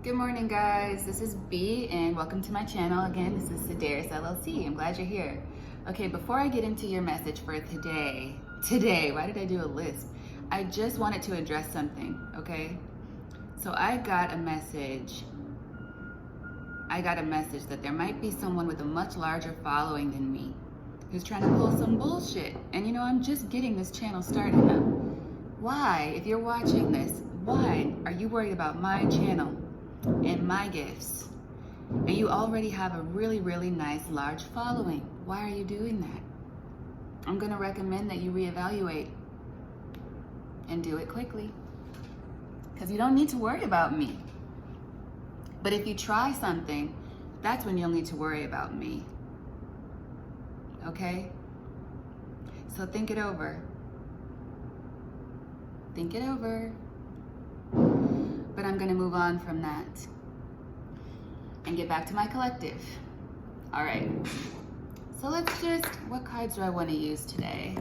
Good morning, guys. This is B, and welcome to my channel. Again, this is Sedaris LLC. I'm glad you're here. Okay, before I get into your message for today, why did I do a lisp? I just wanted to address something, okay? So I got a message that there might be someone with a much larger following than me who's trying to pull some bullshit. And you know, I'm just getting this channel started now. Why, if you're watching this, why are you worried about my channel and my gifts? And you already have a really, really nice large following. Why are you doing that? I'm gonna recommend that you reevaluate and do it quickly, because you don't need to worry about me. But if you try something, that's when you'll need to worry about me. Okay? So think it over. Think it over. But I'm gonna move on from that and get back to my collective. All right. So let's what cards do I want to use today?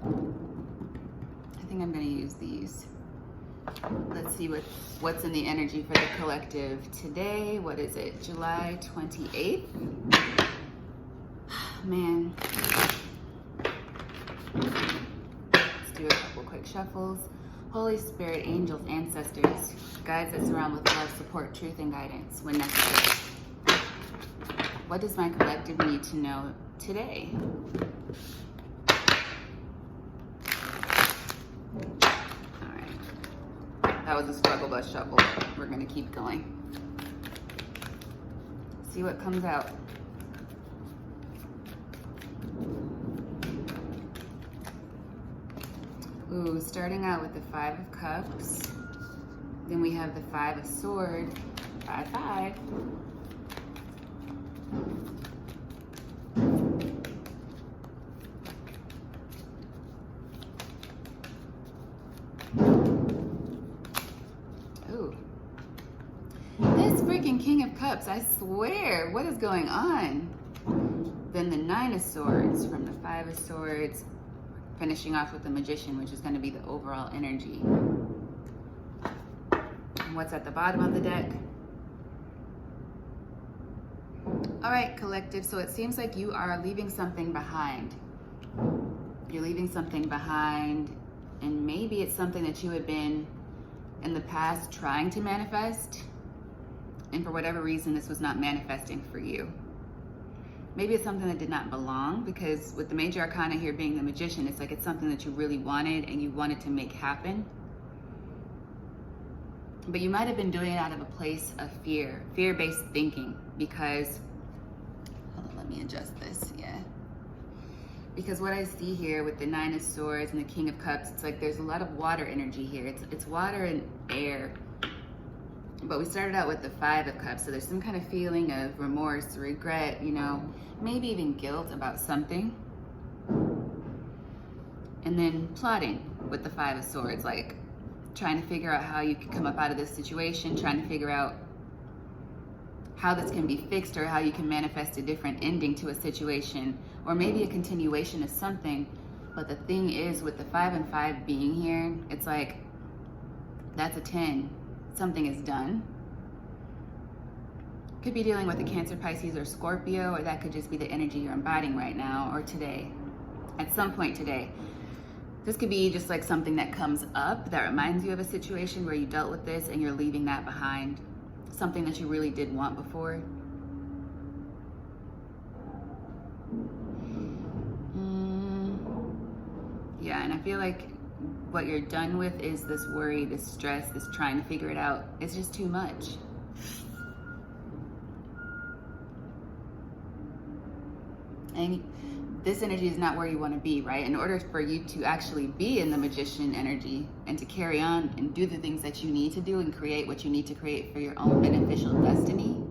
I think I'm gonna use these. Let's see what's in the energy for the collective today. What is it? July 28th? Man. Let's do a couple quick shuffles. Holy Spirit, angels, ancestors, guides that surround with love, support, truth, and guidance when necessary. What does my collective need to know today? That was a struggle bus shuffle. We're gonna keep going. See what comes out. Ooh, starting out with the Five of Cups. Then we have the Five of Swords. 5-5. Ooh. This freaking King of Cups, I swear, what is going on? Then the Nine of Swords from the Five of Swords, finishing off with the Magician, which is going to be the overall energy. And what's at the bottom of the deck? All right, collective, so it seems like you are leaving something behind. You're leaving something behind, and maybe it's something that you had been in the past trying to manifest, and for whatever reason this was not manifesting for you. Maybe it's something that did not belong, because with the major arcana here being the Magician, it's like it's something that you really wanted and you wanted to make happen. But you might have been doing it out of a place of fear-based thinking, because, hold on, let me adjust this, yeah. Because what I see here with the Nine of Swords and the King of Cups, it's like there's a lot of water energy here. It's water and air. But we started out with the Five of Cups, so there's some kind of feeling of remorse, regret, you know, maybe even guilt about something. And then plotting with the Five of Swords, like trying to figure out how you can come up out of this situation, trying to figure out how this can be fixed or how you can manifest a different ending to a situation, or maybe a continuation of something. But the thing is, with the 5 and 5 being here, it's like that's a 10. Something is done. Could be dealing with a Cancer, Pisces, or Scorpio, or that could just be the energy you're embodying right now or today, at some point today. This could be just like something that comes up that reminds you of a situation where you dealt with this and you're leaving that behind. Something that you really did want before. Yeah, and I feel like what you're done with is this worry, this stress, this trying to figure it out. It's just too much. And this energy is not where you want to be, right? In order for you to actually be in the Magician energy and to carry on and do the things that you need to do and create what you need to create for your own beneficial destiny,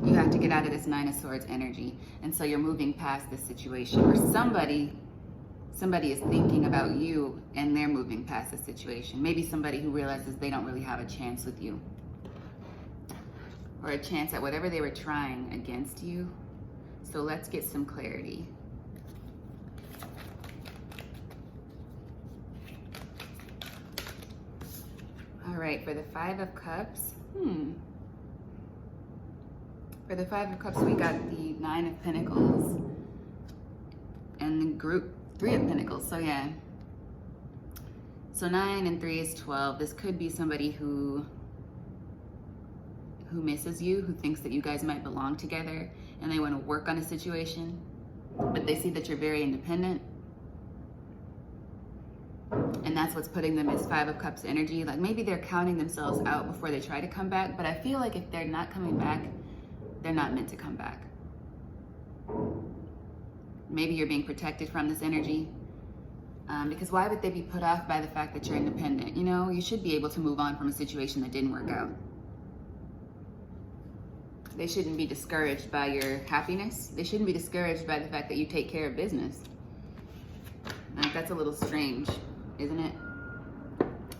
you have to get out of this Nine of Swords energy. And so you're moving past this situation, or somebody is thinking about you and they're moving past the situation. Maybe somebody who realizes they don't really have a chance with you, or a chance at whatever they were trying against you. So let's get some clarity. All All right, for the Five of Cups. For the Five of Cups, we got the Nine of Pentacles and the group Three of Pentacles. So yeah. So 9 and 3 is 12. This could be somebody who misses you, who thinks that you guys might belong together, and they want to work on a situation, but they see that you're very independent. And that's what's putting them as Five of Cups energy. Like maybe they're counting themselves out before they try to come back, but I feel like if they're not coming back, they're not meant to come back. Maybe you're being protected from this energy. Because why would they be put off by the fact that you're independent? You know, you should be able to move on from a situation that didn't work out. They shouldn't be discouraged by your happiness. They shouldn't be discouraged by the fact that you take care of business. Like, that's a little strange, isn't it?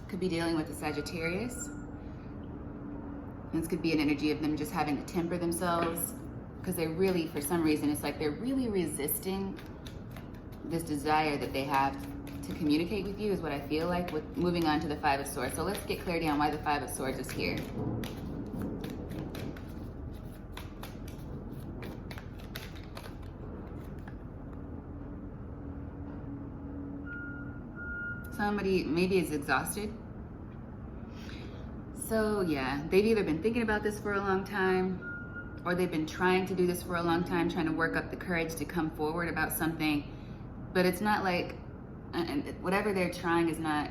Could be dealing with a Sagittarius. This could be an energy of them just having to temper themselves because they really, for some reason, it's like they're really resisting this desire that they have to communicate with you is what I feel like with moving on to the Five of Swords. So let's get clarity on why the Five of Swords is here. Somebody maybe is exhausted. So yeah, they've either been thinking about this for a long time or they've been trying to do this for a long time, trying to work up the courage to come forward about something. But it's not like, and whatever they're trying is not,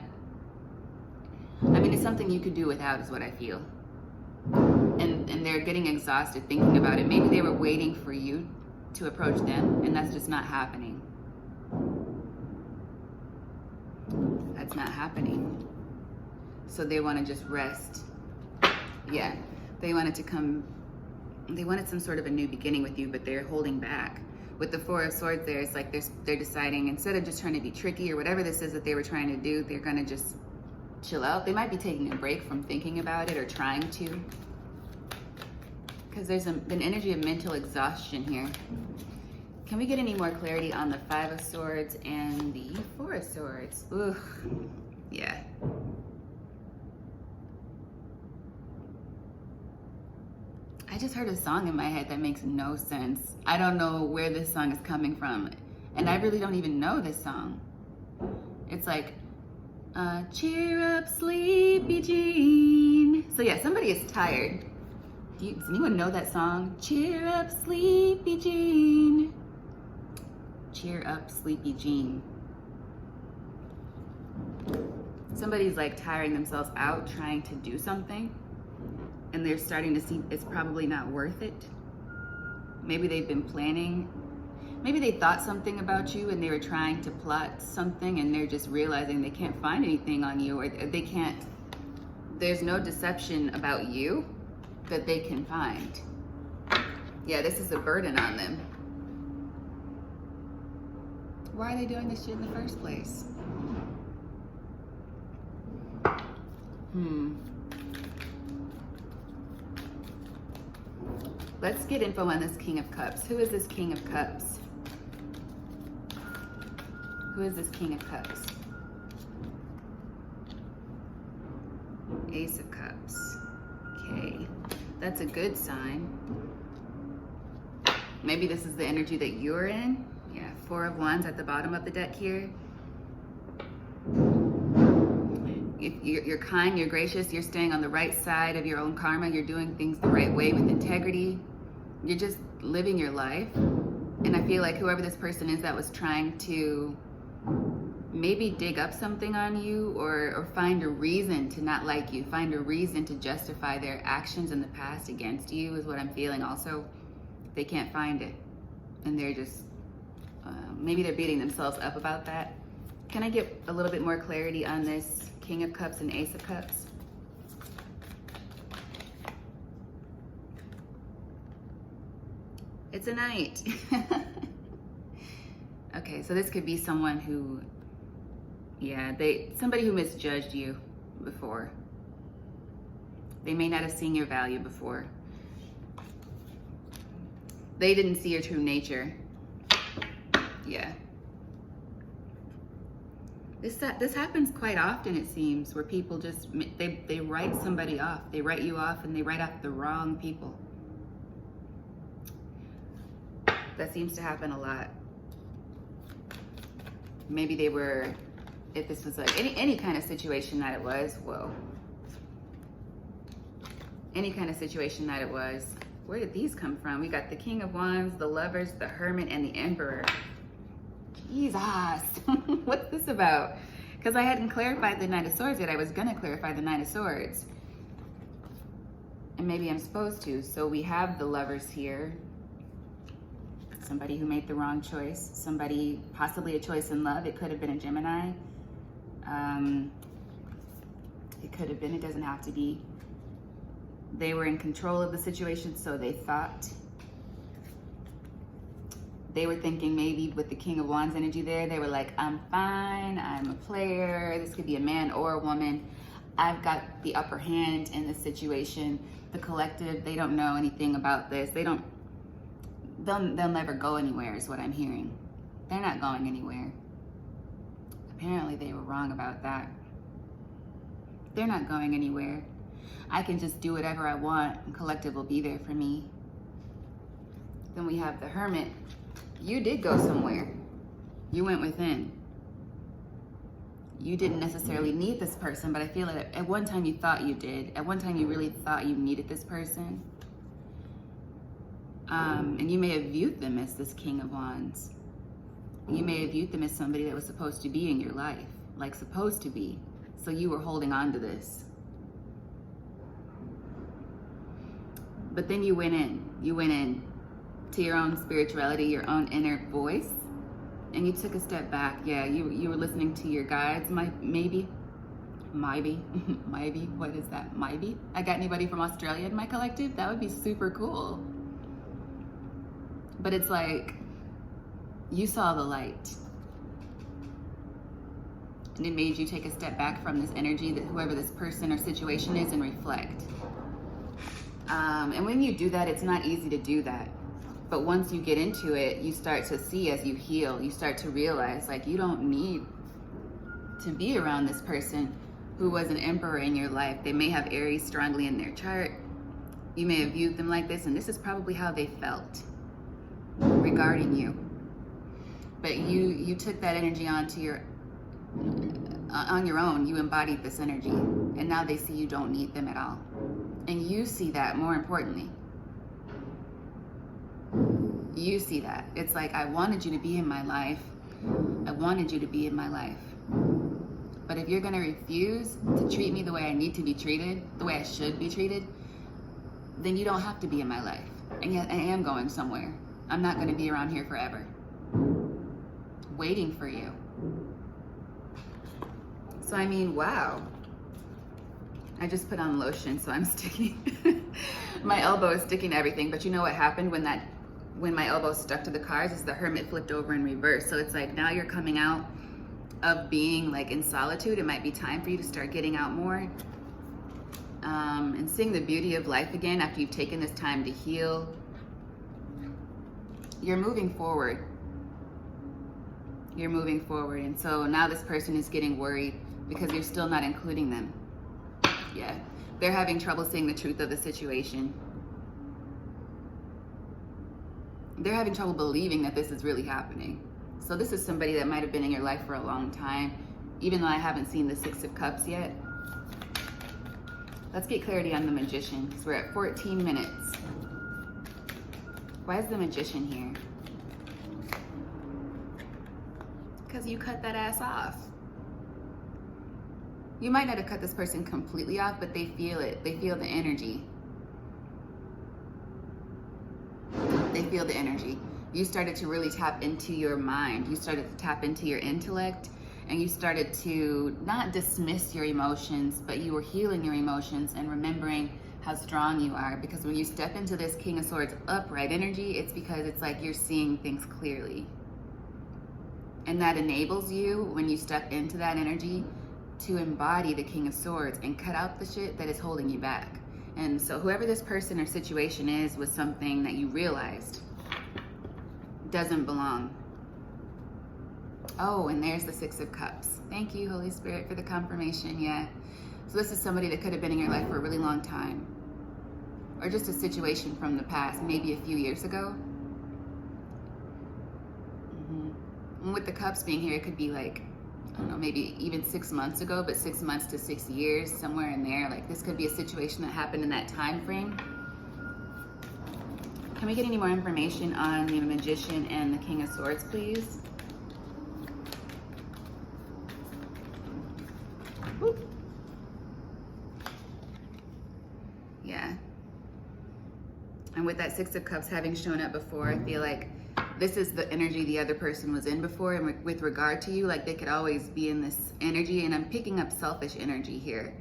I mean, it's something you could do without is what I feel. And they're getting exhausted thinking about it. Maybe they were waiting for you to approach them and that's just not happening. That's not happening. So they want to just rest. Yeah, they wanted some sort of a new beginning with you, but they're holding back. With the Four of Swords there, it's like they're deciding, instead of just trying to be tricky or whatever this is that they were trying to do, they're gonna just chill out. They might be taking a break from thinking about it or trying to. Because there's an energy of mental exhaustion here. Can we get any more clarity on the Five of Swords and the Four of Swords? Ooh, yeah. I just heard a song in my head that makes no sense. I don't know where this song is coming from. And I really don't even know this song. It's like, cheer up, sleepy Jean. So yeah, somebody is tired. Does anyone know that song? Cheer up, sleepy Jean. Cheer up, sleepy Jean. Somebody's like tiring themselves out trying to do something. And they're starting to see it's probably not worth it. Maybe they've been planning. Maybe they thought something about you and they were trying to plot something and they're just realizing they can't find anything on you, or they can't, there's no deception about you that they can find. Yeah, this is a burden on them. Why are they doing this shit in the first place? Let's get info on this King of Cups. Who is this King of Cups? Who is this King of Cups? Ace of Cups. Okay, that's a good sign. Maybe this is the energy that you're in. Yeah, Four of Wands at the bottom of the deck here. You're kind, you're gracious, you're staying on the right side of your own karma, you're doing things the right way with integrity. You're just living your life. And I feel like whoever this person is that was trying to maybe dig up something on you or find a reason to not like you, find a reason to justify their actions in the past against you is what I'm feeling also. They can't find it. And they're just, maybe they're beating themselves up about that. Can I get a little bit more clarity on this King of Cups and Ace of Cups? It's a Knight. Okay, so this could be someone who, yeah, somebody who misjudged you before. They may not have seen your value before. They didn't see your true nature. Yeah. This happens quite often, it seems, where people just, they write somebody off. They write you off and they write off the wrong people. That seems to happen a lot. Maybe they were, if this was like any kind of situation that it was, whoa. Any kind of situation that it was. Where did these come from? We got the King of Wands, the Lovers, the Hermit, and the Emperor. Jesus, what's this about? Because I hadn't clarified the Knight of Swords yet. I was gonna clarify the Knight of Swords. And maybe I'm supposed to. So we have the Lovers here. Somebody who made the wrong choice. Somebody, possibly a choice in love. It could have been a Gemini. It could have been, it doesn't have to be. They were in control of the situation, so they thought. They were thinking maybe with the King of Wands energy there, they were like, I'm fine, I'm a player. This could be a man or a woman. I've got the upper hand in this situation. The collective, they don't know anything about this. They'll never go anywhere is what I'm hearing. They're not going anywhere. Apparently they were wrong about that. They're not going anywhere. I can just do whatever I want and collective will be there for me. Then we have the Hermit. You did go somewhere. You went within. You didn't necessarily need this person, but I feel like at one time you thought you did. At one time you really thought you needed this person. And you may have viewed them as this King of Wands. You may have viewed them as somebody that was supposed to be in your life, like supposed to be. So you were holding on to this. But then you went in to your own spirituality, your own inner voice, and you took a step back. Yeah, you were listening to your guides, maybe, what is that, maybe? I got anybody from Australia in my collective? That would be super cool. But it's like, you saw the light. And it made you take a step back from this energy that whoever this person or situation is and reflect. And when you do that, it's not easy to do that. But once you get into it, you start to see as you heal, you start to realize like you don't need to be around this person who was an emperor in your life. They may have Aries strongly in their chart. You may have viewed them like this, and this is probably how they felt regarding you. But you took that energy onto on your own. You embodied this energy, and now they see you don't need them at all. And you see that, more importantly. You see that. It's like, I wanted you to be in my life. I wanted you to be in my life. But if you're gonna refuse to treat me the way I need to be treated, the way I should be treated, then you don't have to be in my life. And yet I am going somewhere. I'm not gonna be around here forever, waiting for you. So I mean, wow. I just put on lotion, so I'm sticking. My elbow is sticking to everything. But you know what happened when my elbow stuck to the cards is the Hermit flipped over in reverse. So it's like now you're coming out of being like in solitude. It might be time for you to start getting out more and seeing the beauty of life again after you've taken this time to heal. You're moving forward. You're moving forward. And so now this person is getting worried because you're still not including them. Yeah, they're having trouble seeing the truth of the situation. They're having trouble believing that this is really happening. So this is somebody that might have been in your life for a long time, even though I haven't seen the Six of Cups yet. Let's get clarity on the Magician, because we're at 14 minutes. Why is the Magician here? Because you cut that ass off. You might not have cut this person completely off, but they feel it. They feel the energy. They feel the energy. You started to really tap into your mind. You started to tap into your intellect, and you started to not dismiss your emotions, but you were healing your emotions and remembering how strong you are. Because when you step into this King of Swords upright energy, it's because it's like you're seeing things clearly. And that enables you, when you step into that energy, to embody the King of Swords and cut out the shit that is holding you back. And so whoever this person or situation is was something that you realized doesn't belong. Oh, and there's the Six of Cups. Thank you, Holy Spirit, for the confirmation. Yeah. So this is somebody that could have been in your life for a really long time. Or just a situation from the past, maybe a few years ago. And with the cups being here, it could be like, I don't know, maybe even 6 months ago, but 6 months to 6 years, somewhere in there. Like this could be a situation that happened in that time frame. Can we get any more information on the Magician and the King of Swords, please? Woo. Yeah. And with that Six of Cups having shown up before, I feel like this is the energy the other person was in before, and with regard to you, like they could always be in this energy, and I'm picking up selfish energy here.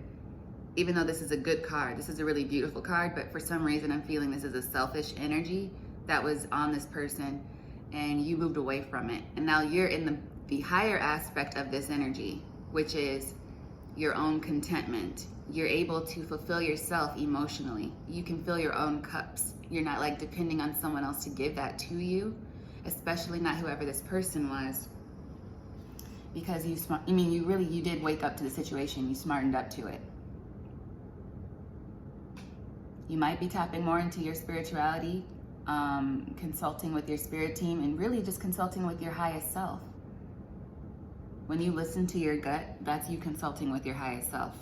Even though this is a good card, this is a really beautiful card, but for some reason I'm feeling this is a selfish energy that was on this person, and you moved away from it. And now you're in the higher aspect of this energy, which is your own contentment. You're able to fulfill yourself emotionally. You can fill your own cups. You're not like depending on someone else to give that to you, especially not whoever this person was. Because you did wake up to the situation. You smartened up to it. You might be tapping more into your spirituality, consulting with your spirit team, and really just consulting with your highest self. When you listen to your gut, that's you consulting with your highest self.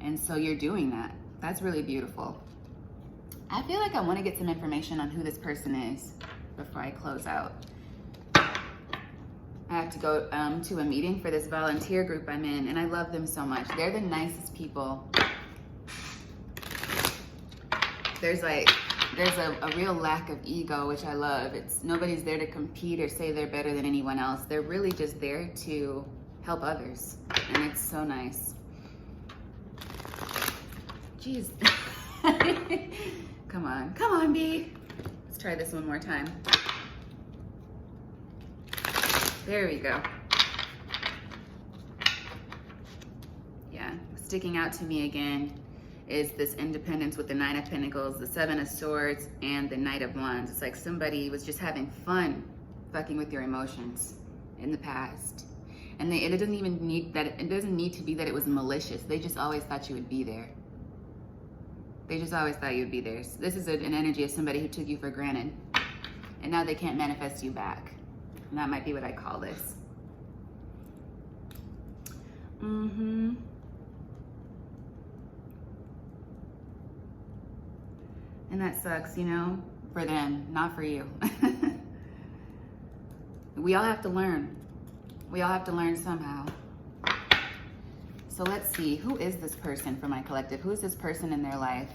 And so you're doing that. That's really beautiful. I feel like I want to get some information on who this person is before I close out. I have to go to a meeting for this volunteer group I'm in, and I love them so much. They're the nicest people. There's a real lack of ego, which I love. Nobody's there to compete or say they're better than anyone else. They're really just there to help others, and it's so nice. Jeez. Come on, B. Let's try this one more time. There we go. Yeah, sticking out to me again is this independence with the Nine of Pentacles, the Seven of Swords, and the Knight of Wands. It's like somebody was just having fun fucking with your emotions in the past. And it doesn't need to be that it was malicious. They just always thought you would be there. They just always thought you would be there. So this is an energy of somebody who took you for granted. And now they can't manifest you back. And that might be what I call this. And that sucks, for them, not for you. We all have to learn. We all have to learn somehow. So let's see, who is this person for my collective? Who is this person in their life?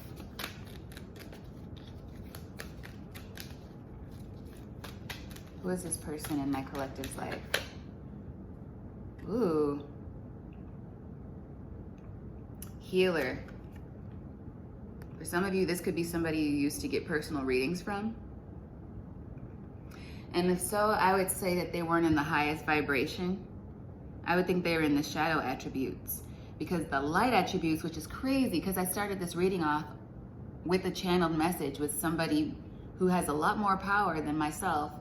Who is this person in my collective's life? Ooh. Healer. For some of you, this could be somebody you used to get personal readings from. And if so, I would say that they weren't in the highest vibration. I would think they were in the shadow attributes. Because the light attributes, which is crazy, because I started this reading off with a channeled message with somebody who has a lot more power than myself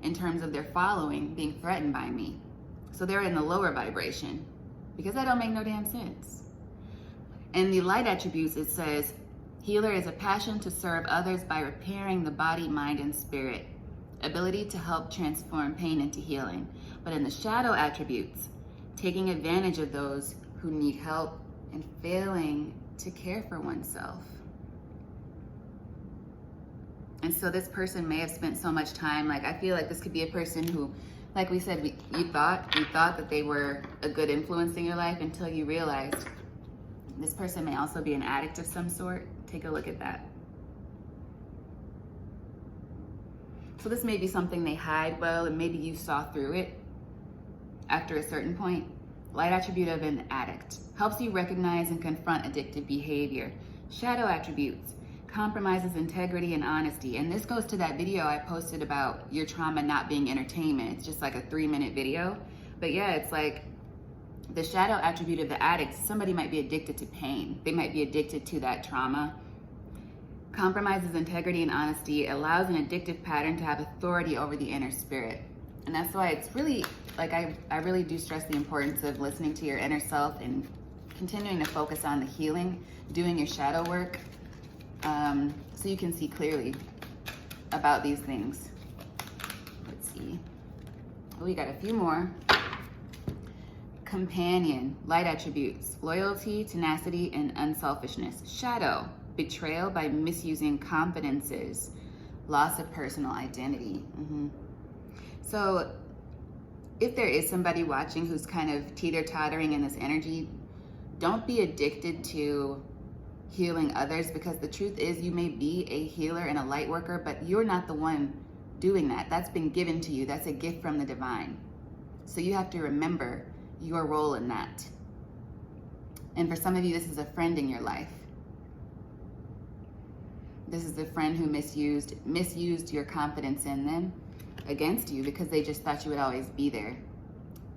in terms of their following being threatened by me. So they're in the lower vibration, because that don't make no damn sense. In the light attributes, it says, healer is a passion to serve others by repairing the body, mind, and spirit. Ability to help transform pain into healing. But in the shadow attributes, taking advantage of those who need help and failing to care for oneself. And so this person may have spent so much time, like I feel like this could be a person who, like we said, you thought that they were a good influence in your life until you realized this person may also be an addict of some sort. Take a look at that. So this may be something they hide well, and maybe you saw through it after a certain point. Light attribute of an addict. Helps you recognize and confront addictive behavior. Shadow attributes. Compromises integrity and honesty. And this goes to that video I posted about your trauma not being entertainment. It's just like a 3-minute video. But yeah, it's like the shadow attribute of the addict, somebody might be addicted to pain. They might be addicted to that trauma. Compromises integrity and honesty. Allows an addictive pattern to have authority over the inner spirit. And that's why it's really, like, I really do stress the importance of listening to your inner self and continuing to focus on the healing, doing your shadow work, so you can see clearly about these things. Let's see. Oh, we got a few more. Companion, light attributes, loyalty, tenacity, and unselfishness. Shadow, betrayal by misusing confidences, loss of personal identity. So if there is somebody watching who's kind of teeter-tottering in this energy, don't be addicted to healing others, because the truth is you may be a healer and a light worker, but you're not the one doing that. That's been given to you. That's a gift from the divine. So you have to remember your role in that. And for some of you, this is a friend in your life. This is a friend who misused your confidence in them against you because they just thought you would always be there.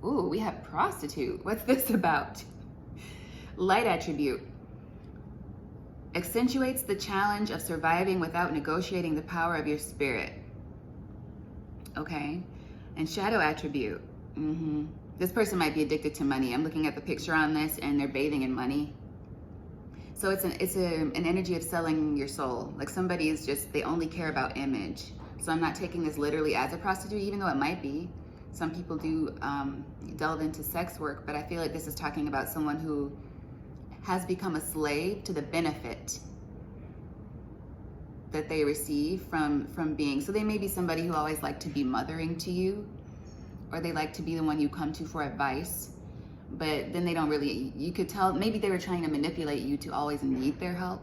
Ooh, we have prostitute. What's this about? Light attribute. Accentuates the challenge of surviving without negotiating the power of your spirit. Okay. And shadow attribute. This person might be addicted to money. I'm looking at the picture on this and they're bathing in money. So it's an energy of selling your soul. Like somebody is just, they only care about image. So I'm not taking this literally as a prostitute, even though it might be. Some people do delve into sex work, but I feel like this is talking about someone who has become a slave to the benefit that they receive from being. So they may be somebody who always liked to be mothering to you, or they like to be the one you come to for advice, but then they don't really, you could tell, maybe they were trying to manipulate you to always need their help.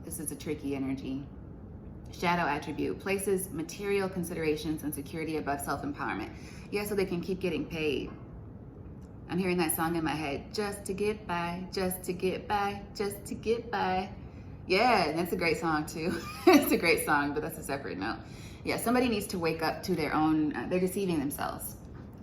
This is a tricky energy. Shadow attribute, places material considerations and security above self-empowerment. Yeah, so they can keep getting paid. I'm hearing that song in my head, just to get by, just to get by, just to get by. Yeah, that's a great song too. It's a great song, but that's a separate note. Yeah, somebody needs to wake up to their own, they're deceiving themselves.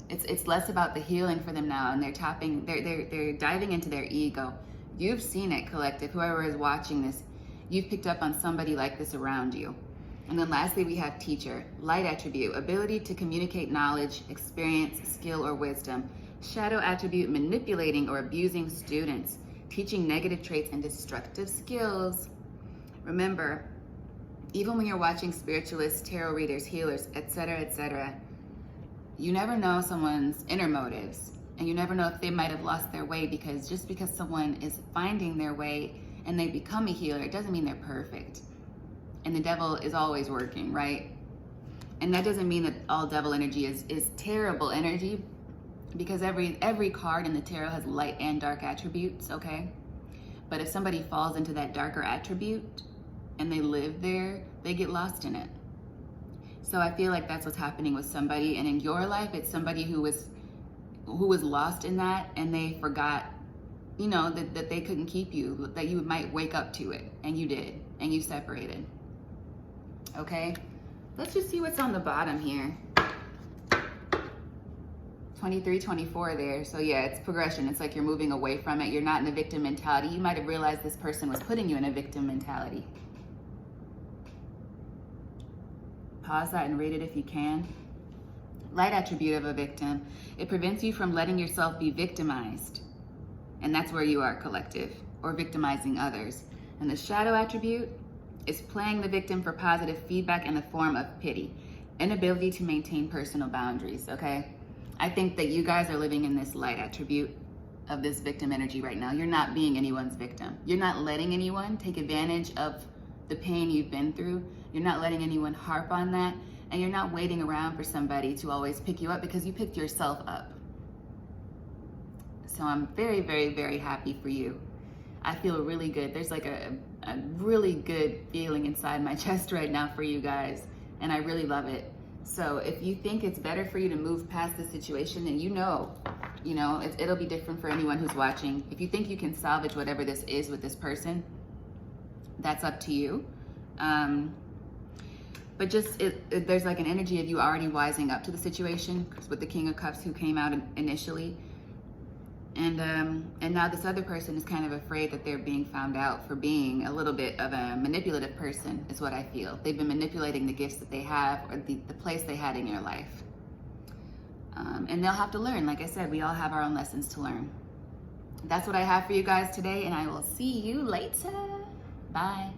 It's less about the healing for them now, and they're diving into their ego. You've seen it, collective. Whoever is watching this, you've picked up on somebody like this around you. And then lastly, we have teacher, light attribute, ability to communicate knowledge, experience, skill, or wisdom. Shadow attribute, manipulating or abusing students, teaching negative traits and destructive skills. Remember, even when you're watching spiritualists, tarot readers, healers, etc., you never know someone's inner motives, and you never know if they might have lost their way, because just because someone is finding their way and they become a healer, it doesn't mean they're perfect. And the devil is always working, right? And that doesn't mean that all devil energy is terrible energy, because every card in the tarot has light and dark attributes, okay? But if somebody falls into that darker attribute and they live there, they get lost in it. So I feel like that's what's happening with somebody, and in your life, it's somebody who was lost in that, and they forgot, you know, that they couldn't keep you, that you might wake up to it, and you did, and you separated. Okay, let's just see what's on the bottom here. 23, 24 there. So yeah, it's progression. It's like you're moving away from it. You're not in the victim mentality. You might have realized this person was putting you in a victim mentality. Pause that and read it if you can. Light attribute of a victim. It prevents you from letting yourself be victimized. And that's where you are, collective, or victimizing others. And the shadow attribute is playing the victim for positive feedback in the form of pity. Inability to maintain personal boundaries, okay? I think that you guys are living in this light attribute of this victim energy right now. You're not being anyone's victim. You're not letting anyone take advantage of the pain you've been through. You're not letting anyone harp on that. And you're not waiting around for somebody to always pick you up, because you picked yourself up. So I'm very, very, very happy for you. I feel really good. There's like a really good feeling inside my chest right now for you guys. And I really love it. So if you think it's better for you to move past the situation, then you know, it'll be different for anyone who's watching. If you think you can salvage whatever this is with this person, that's up to you. But just, there's like an energy of you already wising up to the situation, because with the King of Cups who came out initially, And now this other person is kind of afraid that they're being found out for being a little bit of a manipulative person, is what I feel. They've been manipulating the gifts that they have, or the place they had in your life. And they'll have to learn. Like I said, we all have our own lessons to learn. That's what I have for you guys today, and I will see you later. Bye.